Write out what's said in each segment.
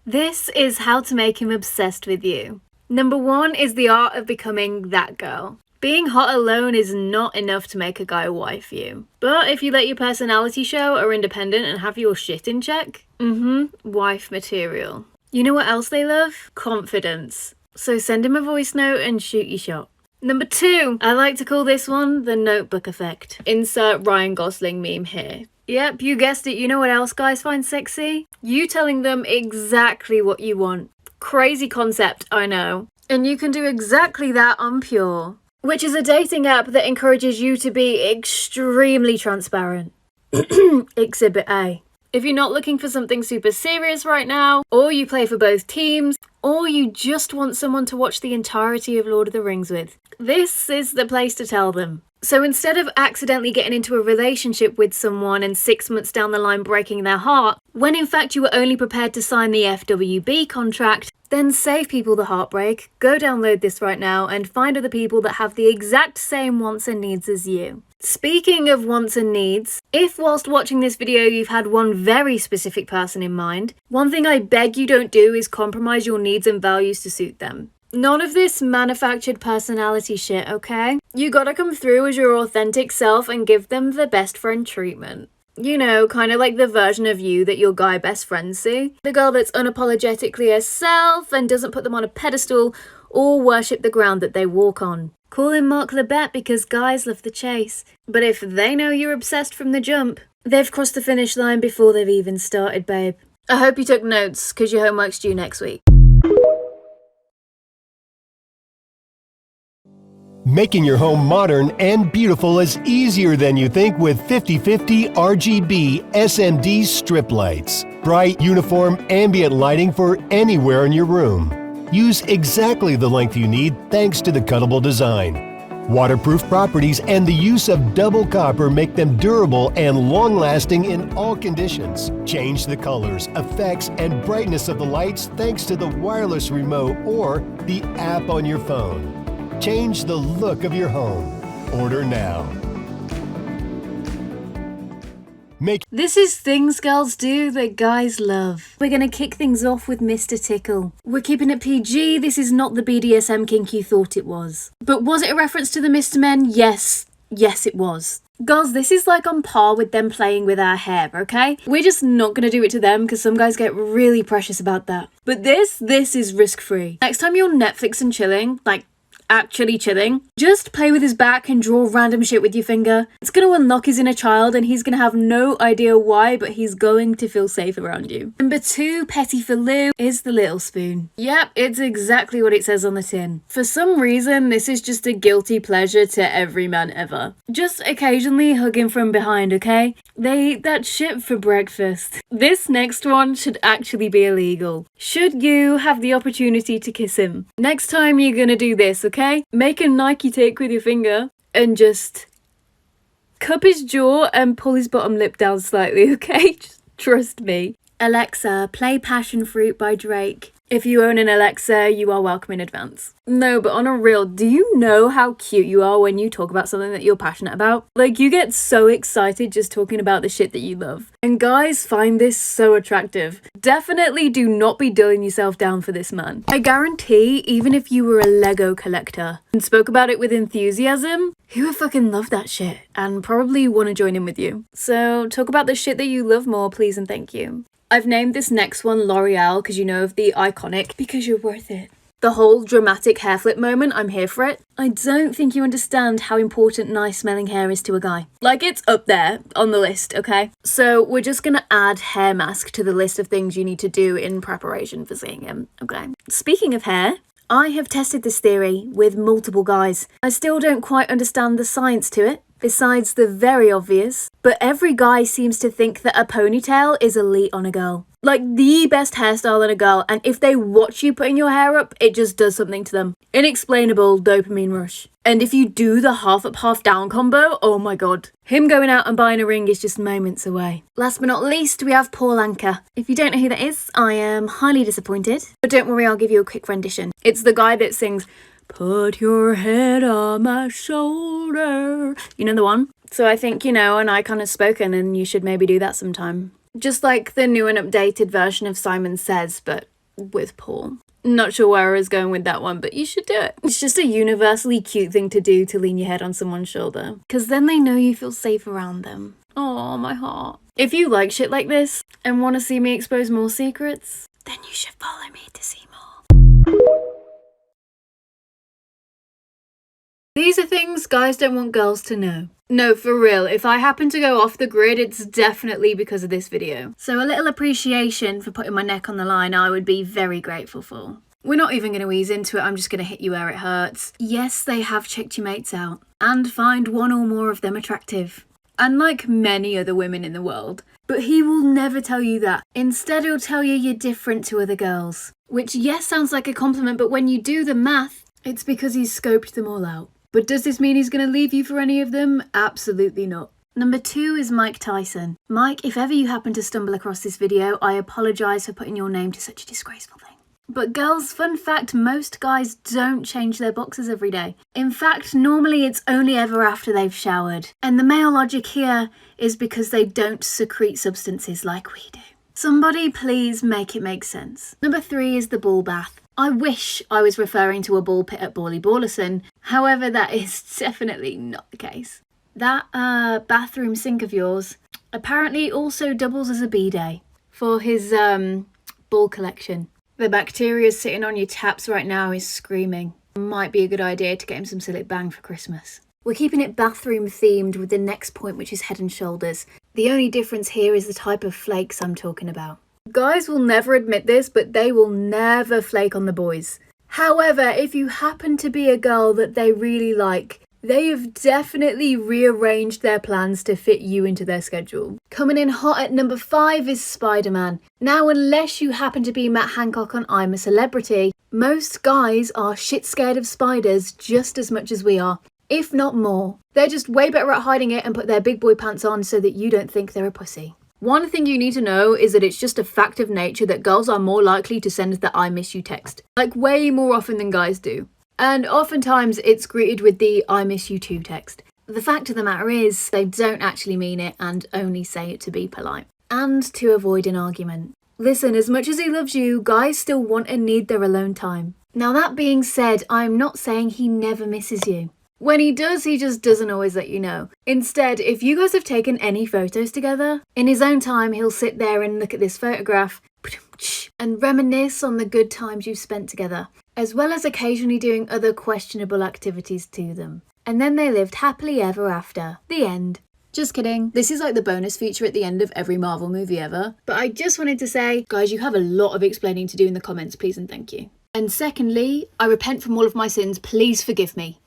This is how to make him obsessed with you. Number 1 is the art of becoming that girl. Being hot alone is not enough to make a guy wife you. But if you let your personality show, are independent, and have your shit in check, wife material. You know what else they love? Confidence. So send him a voice note and shoot your shot. Number 2, I like to call this one the notebook effect. Insert Ryan Gosling meme here. Yep, you guessed it. You know what else guys find sexy? You telling them exactly what you want. Crazy concept, I know. And you can do exactly that on Pure, which is a dating app that encourages you to be extremely transparent. Exhibit A. If you're not looking for something super serious right now, or you play for both teams, or you just want someone to watch the entirety of Lord of the Rings with, this is the place to tell them. So instead of accidentally getting into a relationship with someone and 6 months down the line breaking their heart, when in fact you were only prepared to sign the FWB contract, then save people the heartbreak, go download this right now and find other people that have the exact same wants and needs as you. Speaking of wants and needs, if whilst watching this video you've had one very specific person in mind, one thing I beg you don't do is compromise your needs and values to suit them. None of this manufactured personality shit, okay? You gotta come through as your authentic self and give them the best friend treatment. You know, kind of like the version of you that your guy best friends see. The girl that's unapologetically herself and doesn't put them on a pedestal or worship the ground that they walk on. Call him Mark Lebet because guys love the chase. But if they know you're obsessed from the jump, they've crossed the finish line before they've even started, babe. I hope you took notes, because your homework's due next week. Making your home modern and beautiful is easier than you think with 50/50 RGB SMD strip lights. Bright, uniform, ambient lighting for anywhere in your room. Use exactly the length you need thanks to the cuttable design. Waterproof properties and the use of double copper make them durable and long-lasting in all conditions. Change the colors, effects, and brightness of the lights thanks to the wireless remote or the app on your phone. Change the look of your home. Order now. This is things girls do that guys love. We're gonna kick things off with Mr. Tickle. We're keeping it PG, this is not the BDSM kink you thought it was. But was it a reference to the Mr. Men? Yes. Yes, it was. Girls, this is like on par with them playing with our hair, okay? We're just not gonna do it to them because some guys get really precious about that. But this is risk-free. Next time you're Netflix and chilling, like actually chilling, just play with his back and draw random shit with your finger. It's going to unlock his inner child and he's going to have no idea why, but he's going to feel safe around you. Number 2, petty for Lou, is the little spoon. Yep, it's exactly what it says on the tin. For some reason, this is just a guilty pleasure to every man ever. Just occasionally hug him from behind, okay? They eat that shit for breakfast. This next one should actually be illegal. Should you have the opportunity to kiss him, next time you're gonna do this, okay? Make a Nike take with your finger and just cup his jaw and pull his bottom lip down slightly, okay? Just trust me. Alexa, play Passion Fruit by Drake. If you own an Alexa, you are welcome in advance. No, but on a real, do you know how cute you are when you talk about something that you're passionate about? Like, you get so excited just talking about the shit that you love. And guys find this so attractive. Definitely do not be dulling yourself down for this man. I guarantee, even if you were a Lego collector and spoke about it with enthusiasm, he would fucking love that shit and probably want to join in with you. So talk about the shit that you love more, please and thank you. I've named this next one L'Oreal because you know of the iconic because you're worth it. The whole dramatic hair flip moment, I'm here for it. I don't think you understand how important nice smelling hair is to a guy. Like, it's up there on the list, okay? So we're just gonna add hair mask to the list of things you need to do in preparation for seeing him, okay? Speaking of hair, I have tested this theory with multiple guys. I still don't quite understand the science to it, besides the very obvious, but every guy seems to think that a ponytail is elite on a girl. Like, the best hairstyle on a girl, and if they watch you putting your hair up, it just does something to them. Inexplainable dopamine rush. And if you do the half up, half down combo, oh my god. Him going out and buying a ring is just moments away. Last but not least, we have Paul Anka. If you don't know who that is, I am highly disappointed. But don't worry, I'll give you a quick rendition. It's the guy that sings, "Put your head on my shoulder." You know the one? So I think, an icon has spoken and you should maybe do that sometime. Just like the new and updated version of Simon Says, but with Paul. Not sure where I was going with that one, but you should do it. It's just a universally cute thing to do, to lean your head on someone's shoulder. Because then they know you feel safe around them. Oh, my heart. If you like shit like this and want to see me expose more secrets, then you should follow me to see more. These are things guys don't want girls to know. No, for real, if I happen to go off the grid, it's definitely because of this video. So a little appreciation for putting my neck on the line I would be very grateful for. We're not even going to ease into it, I'm just going to hit you where it hurts. Yes, they have checked your mates out, and find one or more of them attractive. Unlike many other women in the world. But he will never tell you that. Instead, he'll tell you you're different to other girls. Which, yes, sounds like a compliment, but when you do the math, it's because he's scoped them all out. But does this mean he's going to leave you for any of them? Absolutely not. Number 2 is Mike Tyson. Mike, if ever you happen to stumble across this video, I apologise for putting your name to such a disgraceful thing. But girls, fun fact, most guys don't change their boxers every day. In fact, normally it's only ever after they've showered. And the male logic here is because they don't secrete substances like we do. Somebody please make it make sense. Number 3 is the ball bath. I wish I was referring to a ball pit at Bawley Ballerson. However, that is definitely not the case. That bathroom sink of yours apparently also doubles as a bidet for his ball collection. The bacteria sitting on your taps right now is screaming. Might be a good idea to get him some Sillet Bang for Christmas. We're keeping it bathroom themed with the next point, which is Head and Shoulders. The only difference here is the type of flakes I'm talking about. Guys will never admit this, but they will never flake on the boys. However, if you happen to be a girl that they really like, they have definitely rearranged their plans to fit you into their schedule. Coming in hot at number 5 is Spider-Man. Now, unless you happen to be Matt Hancock on I'm a Celebrity, most guys are shit scared of spiders just as much as we are, if not more. They're just way better at hiding it and put their big boy pants on so that you don't think they're a pussy. One thing you need to know is that it's just a fact of nature that girls are more likely to send the I miss you text. Like way more often than guys do. And oftentimes it's greeted with the I miss you too text. The fact of the matter is they don't actually mean it and only say it to be polite. And to avoid an argument. Listen, as much as he loves you, guys still want and need their alone time. Now that being said, I'm not saying he never misses you. When he does, he just doesn't always let you know. Instead, if you guys have taken any photos together, in his own time he'll sit there and look at this photograph and reminisce on the good times you've spent together, as well as occasionally doing other questionable activities to them. And then they lived happily ever after. The end. Just kidding. This is like the bonus feature at the end of every Marvel movie ever. But I just wanted to say, guys, you have a lot of explaining to do in the comments, please and thank you. And secondly, I repent from all of my sins, please forgive me.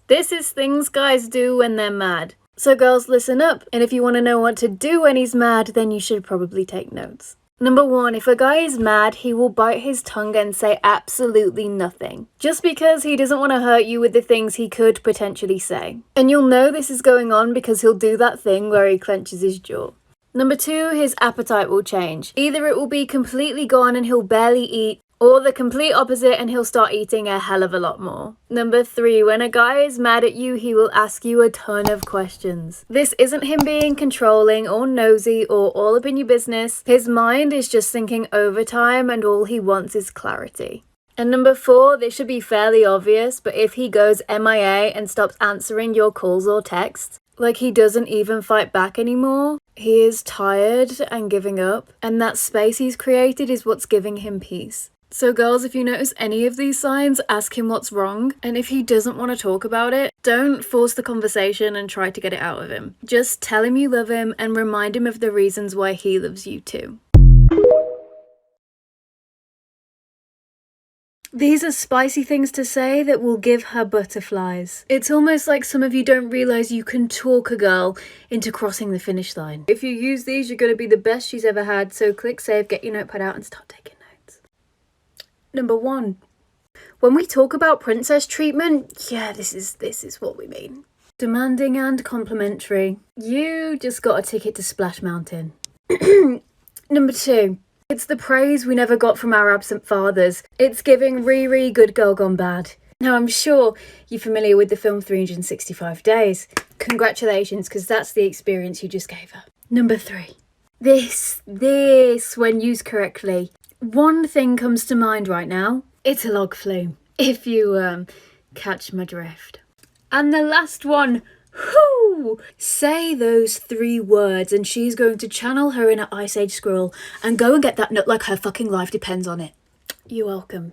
This is things guys do when they're mad. So girls, listen up, and if you want to know what to do when he's mad, then you should probably take notes. Number 1, if a guy is mad, he will bite his tongue and say absolutely nothing. Just because he doesn't want to hurt you with the things he could potentially say. And you'll know this is going on because he'll do that thing where he clenches his jaw. Number 2, his appetite will change. Either it will be completely gone and he'll barely eat, or the complete opposite and he'll start eating a hell of a lot more. Number 3, when a guy is mad at you, he will ask you a ton of questions. This isn't him being controlling or nosy or all up in your business. His mind is just thinking overtime and all he wants is clarity. And number 4, this should be fairly obvious, but if he goes MIA and stops answering your calls or texts, like he doesn't even fight back anymore, he is tired and giving up, and that space he's created is what's giving him peace. So girls, if you notice any of these signs, ask him what's wrong, and if he doesn't want to talk about it, don't force the conversation and try to get it out of him. Just tell him you love him and remind him of the reasons why he loves you too. These are spicy things to say that will give her butterflies. It's almost like some of you don't realise you can talk a girl into crossing the finish line. If you use these, you're going to be the best she's ever had, so click save, get your notepad out and start taking notes. Number 1. When we talk about princess treatment, yeah, this is what we mean. Demanding and complimentary. You just got a ticket to Splash Mountain. Number 2. It's the praise we never got from our absent fathers. It's giving Riri good girl gone bad. Now, I'm sure you're familiar with the film 365 Days. Congratulations, because that's the experience you just gave her. Number 3. This, when used correctly. One thing comes to mind right now. It's a log flume, if you catch my drift. And the last one, whoo! Say those 3 words and she's going to channel her inner Ice Age squirrel and go and get that nut like her fucking life depends on it. You're welcome.